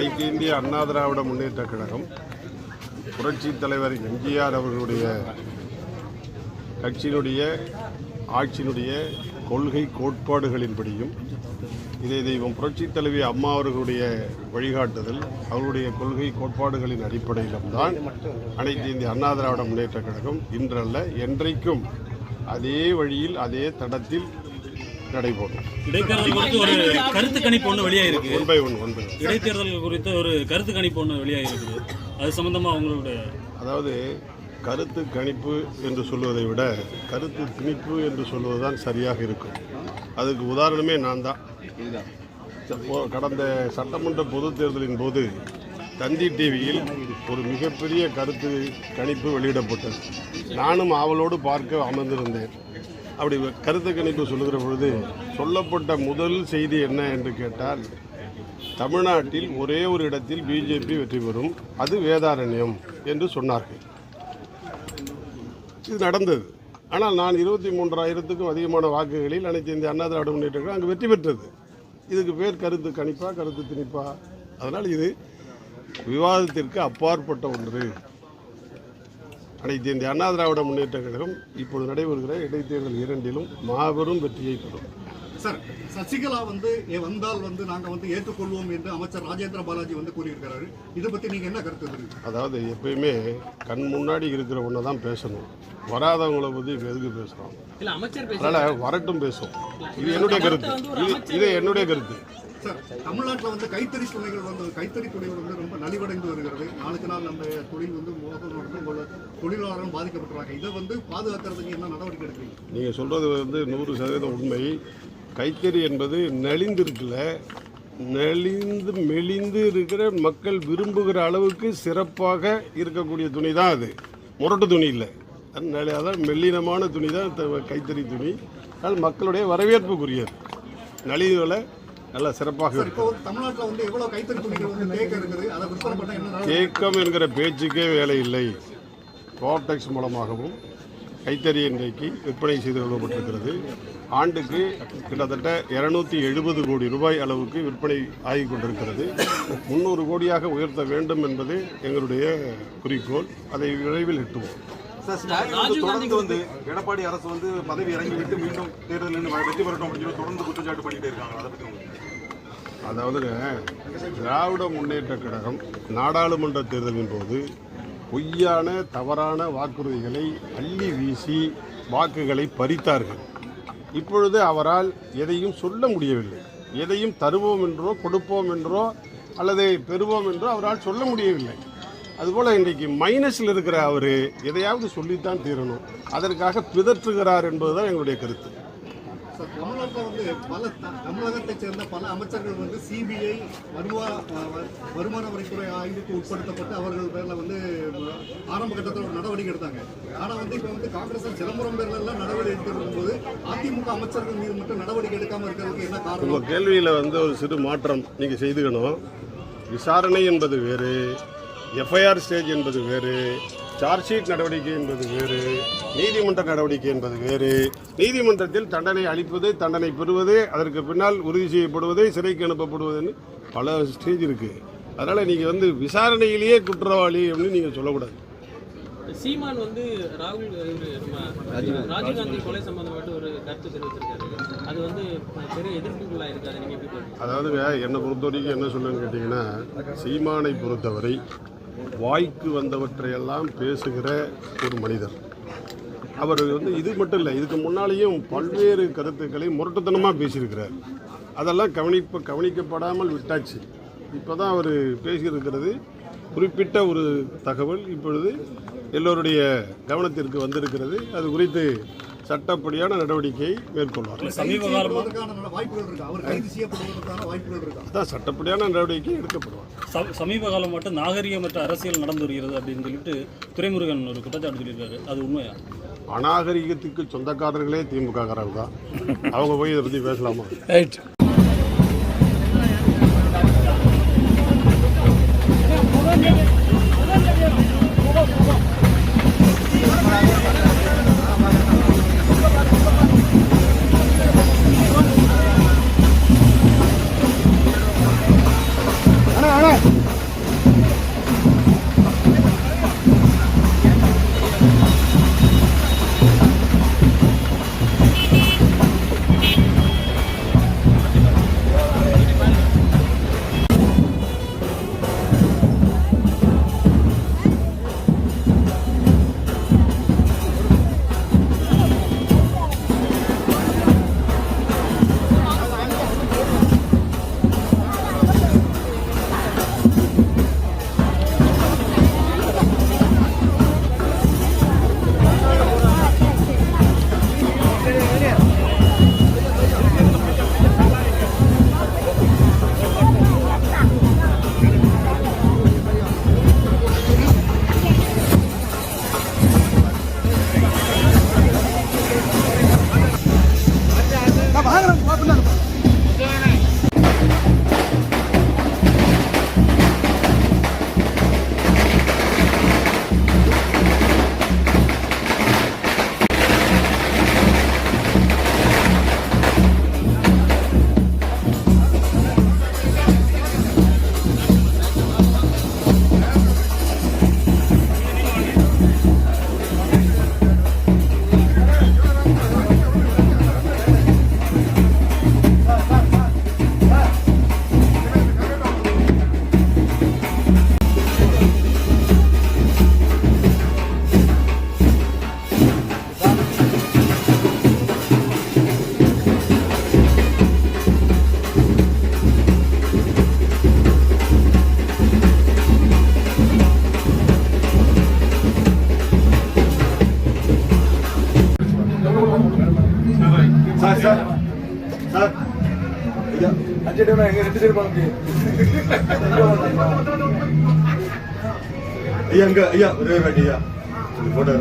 அனைத்து இந்திய அண்ணா திராவிட முன்னேற்றக் கழகம் புரட்சித் தலைவர் எம்ஜிஆர் அவர்களுடைய கட்சியினுடைய ஆட்சியினுடைய கொள்கை கோட்பாடுகளின்படியும் இதே தெய்வம் புரட்சித் தலைவி அம்மா அவர்களுடைய வழிகாட்டுதல் அவருடைய கொள்கை கோட்பாடுகளின் அடிப்படையிலும் தான் அனைத்து இந்திய அண்ணா திராவிட முன்னேற்றக் கழகம் இன்றல்ல என்றைக்கும் அதே வழியில் அதே தடத்தில் நடைபெறும். இடைத்தேர்தல் குறித்து ஒரு கருத்து கணிப்பு ஒன்று வெளியாயிருக்கு. இடைத்தேர்தல் குறித்து ஒரு கருத்து கணிப்பு ஒன்று வெளியாகிருக்குது. அது சம்பந்தமாக அவங்களுடைய அதாவது கருத்து கணிப்பு என்று சொல்வதை விட கருத்து திணிப்பு என்று சொல்வதுதான் சரியாக இருக்கும். அதுக்கு உதாரணமே நான் தான். கடந்த சட்டமன்ற பொதுத் தேர்தலின் போது தந்தி டிவியில் ஒரு மிகப்பெரிய கருத்து கணிப்பு வெளியிடப்பட்டது. நானும் ஆவலோடு பார்க்க அமர்ந்திருந்தேன். அப்படி கருத்து கணிப்பு சொல்லுகிற பொழுது சொல்லப்பட்ட முதல் செய்தி என்ன என்று கேட்டால், தமிழ்நாட்டில் ஒரே ஒரு இடத்தில் பிஜேபி வெற்றி பெறும், அது வேதாரண்யம் என்று சொன்னார்கள். இது நடந்தது. ஆனால் நான் 23,000க்கும் அதிகமான வாக்குகளில் அனைத்து இந்திய அண்ணா திராவிட முன்னேற்ற கழகம் அங்கு வெற்றி பெற்றது. இதுக்கு பேர் கருத்து கணிப்பா கருத்து திணிப்பா? அதனால் இது விவாதத்திற்கு அப்பாற்பட்ட ஒன்று. அனைத்து இந்திய அண்ணா திராவிட முன்னேற்ற கழகம் இப்போது நடைபெறுகிற இடைத்தேர்தல் இரண்டிலும் மாபெரும் வெற்றியை பெறும். சார், சசிகலா வந்தால் நாங்கள் ஏற்றுக்கொள்வோம் என்று அமைச்சர் ராஜேந்திர பாலாஜி கூறியிருக்கிறாரு. இதை பற்றி நீங்கள் என்ன கருத்து இருக்கு? அதாவது எப்பயுமே கண் முன்னாடி இருக்கிற ஒன்று தான் பேசணும். வராதவங்களை பற்றி எதுக்கு பேசுகிறோம்? அதனால் வரட்டும் பேசும். இது என்னுடைய கருத்து. இது என்னுடைய கருத்து. சார், தமிழ்நாட்டில் கைத்தறி துணைகள் கைத்தறி துறைகள் ரொம்ப நலிவடைந்து வருகிறது. நாளுக்கு நாள் நம்ம தொழில் மோசம் நடந்து தொழிலாளர்கள் பாதிக்கப்பட்டுறாங்க. இதை பாதுகாக்கிறதுக்கு என்ன நடவடிக்கை எடுக்கிறீங்க? நீங்கள் சொல்கிறது 100% உண்மை. கைத்தறி என்பது நலிந்திருக்குல்ல, நலிந்து மெலிந்து இருக்கிற மக்கள் விரும்புகிற அளவுக்கு சிறப்பாக இருக்கக்கூடிய துணி தான் அது. முரட்டு துணி இல்லை, அதான் மெல்லினமான துணி தான் கைத்தறி துணி. அது மக்களுடைய வரவேற்புக்குரியது. நலிவுகளை நல்லா சிறப்பாக தேக்கம் என்கிற பேச்சுக்கே வேலை இல்லை. கோஆப்டெக்ஸ் மூலமாகவும் கைத்தறி இன்றைக்கு விற்பனை செய்து கொள்ளப்பட்டிருக்கிறது. ஆண்டுக்கு கிட்டத்தட்ட 270 கோடி ரூபாய் அளவுக்கு விற்பனை ஆகி கொண்டிருக்கிறது. 300 கோடியாக உயர்த்த வேண்டும் என்பது எங்களுடைய குறிக்கோள். அதை விரைவில் எட்டுவோம். தொடர்ந்து எடப்பாடி அரசு பதவி இறங்கிவிட்டு மீண்டும் தேர்தலில் வெற்றி பெறட்டும் அப்படின்னு தொடர்ந்து குற்றச்சாட்டு பண்ணிட்டே இருக்காங்க. அதாவது திராவிட முன்னேற்ற கழகம் நாடாளுமன்ற தேர்தலின் போது பொய்யான தவறான வாக்குறுதிகளை அள்ளி வீசி வாக்குகளை பறித்தார்கள். இப்பொழுது அவரால் எதையும் சொல்ல முடியவில்லை. எதையும் தருவோம் என்றோ கொடுப்போம் என்றோ அல்லது பெறுவோம் என்றோ அவரால் சொல்ல முடியவில்லை. அதுபோல் இன்றைக்கு மைனஸில் இருக்கிற அவர் எதையாவது சொல்லித்தான் தீரணும். அதற்காக பிதற்றுகிறார் என்பதுதான் எங்களுடைய கருத்து. தமிழகத்தைச் சேர்ந்த பல அமைச்சர்கள் சிபிஐ வருமான வரித்துறை ஆய்வுக்கு உட்படுத்தப்பட்டு அவர்கள் பேரில் ஆரம்ப கட்டத்தில் ஒரு நடவடிக்கை எடுத்தாங்க. ஆனால் இப்போ காங்கிரஸ் சிதம்பரம் பேர்ல எல்லாம் நடவடிக்கை எடுத்துருக்கும் போது அதிமுக அமைச்சர்கள் மீது மட்டும் நடவடிக்கை எடுக்காமல் இருக்கிறதுக்கு என்ன காரணம்? உங்கள் கேள்வியில் ஒரு சிறு மாற்றம் நீங்கள் செய்துக்கணும். விசாரணை என்பது வேறு, எஃப்ஐஆர் ஸ்டேஜ் என்பது வேறு, சார்ஜ் ஷீட் நடவடிக்கை என்பது வேறு, நீதிமன்ற நடவடிக்கை என்பது வேறு. நீதிமன்றத்தில் தண்டனை அளிப்பது, தண்டனை பெறுவது, அதற்கு பின்னால் உறுதி செய்யப்படுவது, சிறைக்கு அனுப்பப்படுவதுன்னு பல ஸ்டேஜ் இருக்குது. அதனால் நீங்கள் விசாரணையிலேயே குற்றவாளி அப்படின்னு நீங்கள் சொல்லக்கூடாது. சீமான் ராஜீவ்காந்தி கொலை சம்பந்தப்பட்டு ஒரு கருத்து தெரிவிச்சிருக்காரு. அது பெரிய எதிர்ப்புக்குள்ளா இருக்காது. நீங்கள் எப்படி பாருங்க? அதாவதுங்க, என்னை பொறுத்த வரைக்கும் என்ன சொல்லுன்னு கேட்டிங்கன்னா, சீமானை பொறுத்தவரை வாய்க்கு வந்தவற்றையெல்லாம் பேசுகிற ஒரு மனிதர். அவர் இது மட்டும் இல்லை, இதுக்கு முன்னாலேயும் பல்வேறு கருத்துக்களை முரட்டுத்தனமாக பேசியிருக்கிறார். அதெல்லாம் கவனிக்கப்படாமல் விட்டாச்சு. இப்போ தான் அவர் பேசியிருக்கிறது குறிப்பிட்ட ஒரு தகவல் இப்பொழுது எல்லோருடைய கவனத்திற்கு வந்திருக்கிறது. அது குறித்து சட்டப்படியான நடவடிக்கை மேற்கொள்வார். சட்டப்படியான நடவடிக்கை எடுக்கப்படுவார். சமீப காலம் மட்டும் நாகரிகமற்ற அரசியல் நடந்து வருகிறது அப்படின்னு சொல்லிட்டு துரைமுருகன் ஒரு குற்றச்சாட்டு சொல்லியிருக்காரு. அது உண்மையா? அநாகரிகத்துக்கு சொந்தக்காரர்களே திமுக காரர்கள் தான். அவங்க போய் இதை பற்றி பேசலாமா? அண்ணா ஸ்டேடியம் எங்க 2 பேரும் பார்க்க முடியும். ஐயா அங்க ஐயா ஒரே ஒரு வாட்டி ஐயா போட்டோ